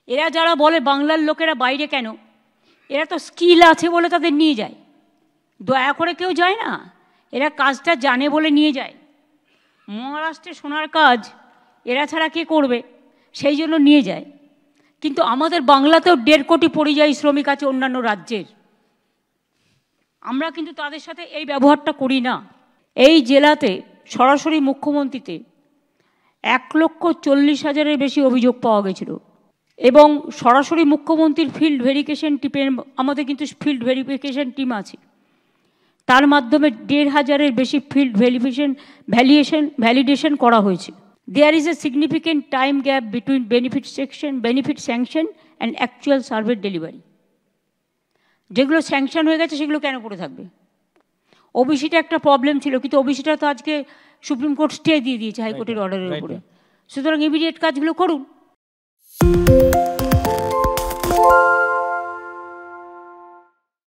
এরা যারা বলে বাংলার লোকেরা বাইরে কেন, এরা তো স্কিল আছে বলে তাদের নিয়ে যায়, দয়া করে কেউ যায় না, এরা কাজটা জানে বলে নিয়ে যায়। মহারাষ্ট্রে সোনার কাজ এরা ছাড়া কে করবে, সেই জন্য নিয়ে যায়। কিন্তু আমাদের বাংলাতেও 1.5 কোটি পরিযায়ী শ্রমিক আছে অন্যান্য রাজ্যের, আমরা কিন্তু তাদের সাথে এই ব্যবহারটা করি না। এই জেলাতে সরাসরি মুখ্যমন্ত্রীতে 1,40,000-এর বেশি অভিযোগ পাওয়া গেছিল, এবং সরাসরি মুখ্যমন্ত্রীর ফিল্ড ভেরিফিকেশন টিমের, আমাদের কিন্তু ফিল্ড ভেরিফিকেশন টিম আছে, তার মাধ্যমে 1,500-এর বেশি ফিল্ড ভ্যালিডেশন করা হয়েছে। There is a significant time gap between benefit sanction and actual survey delivery. যেগুলো স্যাংশন হয়ে গেছে সেগুলো কেন পড়ে থাকবে? ওবিসিটা একটা প্রবলেম ছিল, কিন্তু ওবিসিটা তো আজকে সুপ্রিম কোর্ট স্টে দিয়ে দিয়েছে হাইকোর্টের অর্ডারের উপরে। সুতরাং ইমিডিয়েট কাজগুলো করুন।